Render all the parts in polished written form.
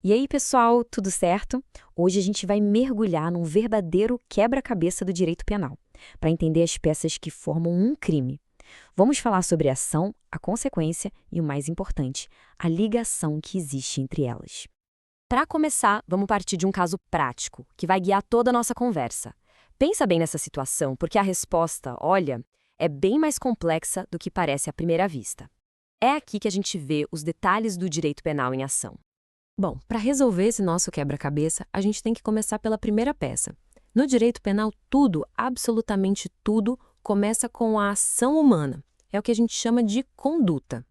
E aí, pessoal, tudo certo? Hoje a gente vai mergulhar num verdadeiro quebra-cabeça do direito penal, para entender as peças que formam um crime. Vamos falar sobre a ação, a consequência e, o mais importante, a ligação que existe entre elas. Para começar, vamos partir de um caso prático, que vai guiar toda a nossa conversa. Pensa bem nessa situação, porque a resposta, olha, é bem mais complexa do que parece à primeira vista. É aqui que a gente vê os detalhes do direito penal em ação. Bom, para resolver esse nosso quebra-cabeça, a gente tem que começar pela primeira peça. No direito penal, tudo, absolutamente tudo, começa com a ação humana. É o que a gente chama de conduta.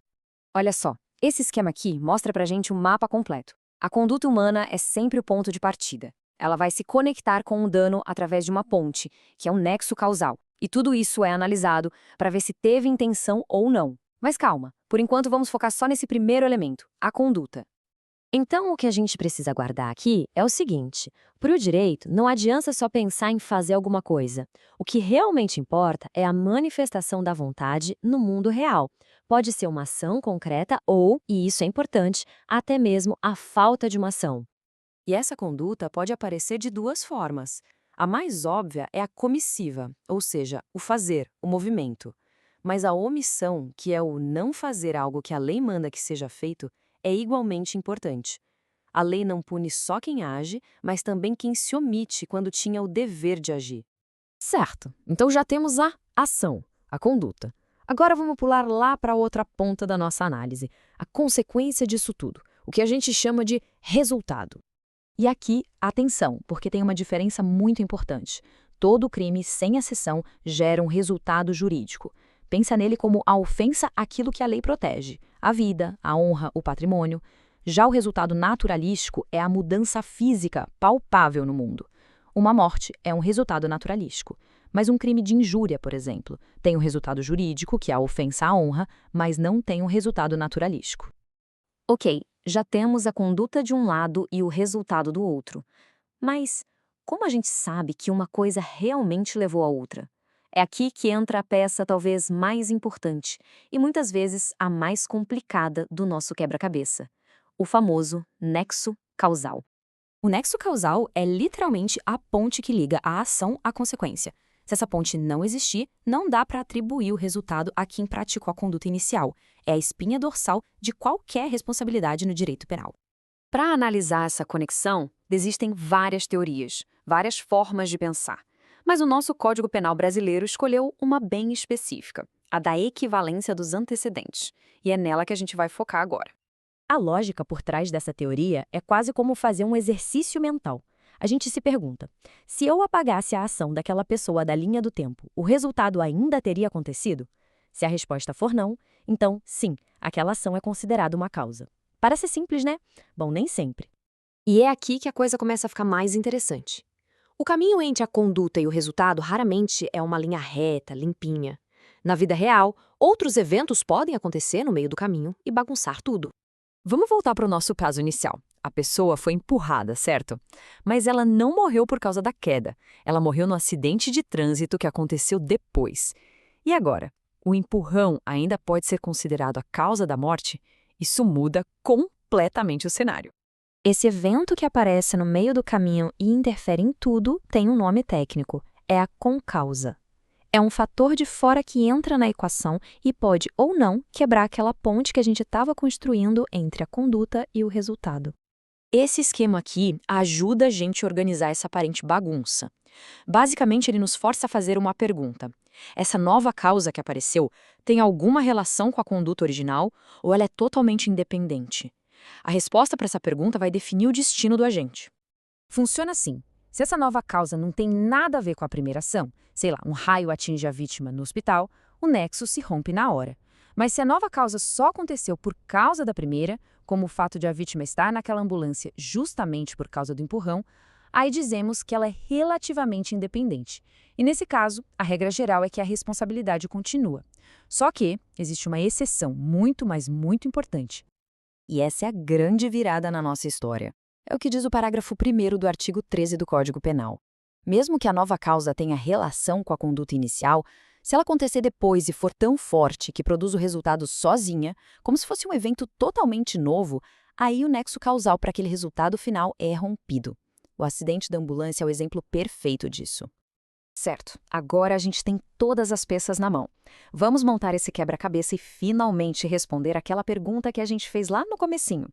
Olha só, esse esquema aqui mostra pra gente um mapa completo. A conduta humana é sempre o ponto de partida. Ela vai se conectar com o dano através de uma ponte, que é um nexo causal. E tudo isso é analisado para ver se teve intenção ou não. Mas calma, por enquanto vamos focar só nesse primeiro elemento, a conduta. Então, o que a gente precisa guardar aqui é o seguinte: para o direito, não adianta só pensar em fazer alguma coisa. O que realmente importa é a manifestação da vontade no mundo real. Pode ser uma ação concreta ou, e isso é importante, até mesmo a falta de uma ação. E essa conduta pode aparecer de duas formas. A mais óbvia é a comissiva, ou seja, o fazer, o movimento. Mas a omissão, que é o não fazer algo que a lei manda que seja feito, é igualmente importante. A lei não pune só quem age, mas também quem se omite quando tinha o dever de agir. Certo, então já temos a ação, a conduta. Agora vamos pular lá para a outra ponta da nossa análise, a consequência disso tudo, o que a gente chama de resultado. E aqui, atenção, porque tem uma diferença muito importante. Todo crime, sem exceção, gera um resultado jurídico. Pensa nele como a ofensa àquilo que a lei protege, a vida, a honra, o patrimônio. Já o resultado naturalístico é a mudança física palpável no mundo. Uma morte é um resultado naturalístico. Mas um crime de injúria, por exemplo, tem um resultado jurídico, que é a ofensa à honra, mas não tem um resultado naturalístico. Ok, já temos a conduta de um lado e o resultado do outro. Mas como a gente sabe que uma coisa realmente levou à outra? É aqui que entra a peça talvez mais importante e muitas vezes a mais complicada do nosso quebra-cabeça: o famoso nexo causal. O nexo causal é literalmente a ponte que liga a ação à consequência. Se essa ponte não existir, não dá para atribuir o resultado a quem praticou a conduta inicial. É a espinha dorsal de qualquer responsabilidade no direito penal. Para analisar essa conexão, existem várias teorias, várias formas de pensar. Mas o nosso Código Penal brasileiro escolheu uma bem específica, a da equivalência dos antecedentes. E é nela que a gente vai focar agora. A lógica por trás dessa teoria é quase como fazer um exercício mental. A gente se pergunta: se eu apagasse a ação daquela pessoa da linha do tempo, o resultado ainda teria acontecido? Se a resposta for não, então, sim, aquela ação é considerada uma causa. Parece simples, né? Bom, nem sempre. E é aqui que a coisa começa a ficar mais interessante. O caminho entre a conduta e o resultado raramente é uma linha reta, limpinha. Na vida real, outros eventos podem acontecer no meio do caminho e bagunçar tudo. Vamos voltar para o nosso caso inicial. A pessoa foi empurrada, certo? Mas ela não morreu por causa da queda. Ela morreu no acidente de trânsito que aconteceu depois. E agora? O empurrão ainda pode ser considerado a causa da morte? Isso muda completamente o cenário. Esse evento que aparece no meio do caminho e interfere em tudo tem um nome técnico: é a concausa. É um fator de fora que entra na equação e pode ou não quebrar aquela ponte que a gente estava construindo entre a conduta e o resultado. Esse esquema aqui ajuda a gente a organizar essa aparente bagunça. Basicamente, ele nos força a fazer uma pergunta: essa nova causa que apareceu tem alguma relação com a conduta original ou ela é totalmente independente? A resposta para essa pergunta vai definir o destino do agente. Funciona assim: se essa nova causa não tem nada a ver com a primeira ação, sei lá, um raio atinge a vítima no hospital, o nexo se rompe na hora. Mas se a nova causa só aconteceu por causa da primeira, como o fato de a vítima estar naquela ambulância justamente por causa do empurrão, aí dizemos que ela é relativamente independente. E nesse caso, a regra geral é que a responsabilidade continua. Só que existe uma exceção muito, mas muito importante. E essa é a grande virada na nossa história. É o que diz o parágrafo 1º do artigo 13 do Código Penal. Mesmo que a nova causa tenha relação com a conduta inicial, se ela acontecer depois e for tão forte que produz o resultado sozinha, como se fosse um evento totalmente novo, Aí o nexo causal para aquele resultado final é rompido. O acidente da ambulância é o exemplo perfeito disso. Certo, agora a gente tem todas as peças na mão. Vamos montar esse quebra-cabeça e finalmente responder aquela pergunta que a gente fez lá no comecinho.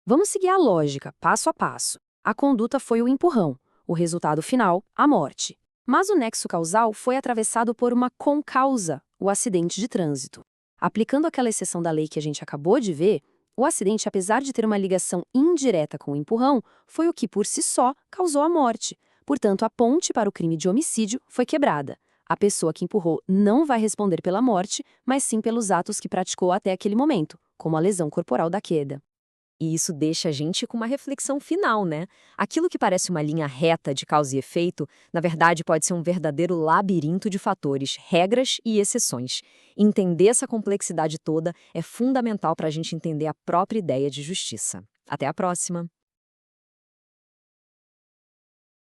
Vamos seguir a lógica, passo a passo. A conduta foi o empurrão, o resultado final, a morte. Mas o nexo causal foi atravessado por uma concausa, o acidente de trânsito. Aplicando aquela exceção da lei que a gente acabou de ver, o acidente, apesar de ter uma ligação indireta com o empurrão, foi o que, por si só, causou a morte. Portanto, a ponte para o crime de homicídio foi quebrada. A pessoa que empurrou não vai responder pela morte, mas sim pelos atos que praticou até aquele momento, como a lesão corporal da queda. E isso deixa a gente com uma reflexão final, né? Aquilo que parece uma linha reta de causa e efeito, na verdade pode ser um verdadeiro labirinto de fatores, regras e exceções. Entender essa complexidade toda é fundamental para a gente entender a própria ideia de justiça. Até a próxima!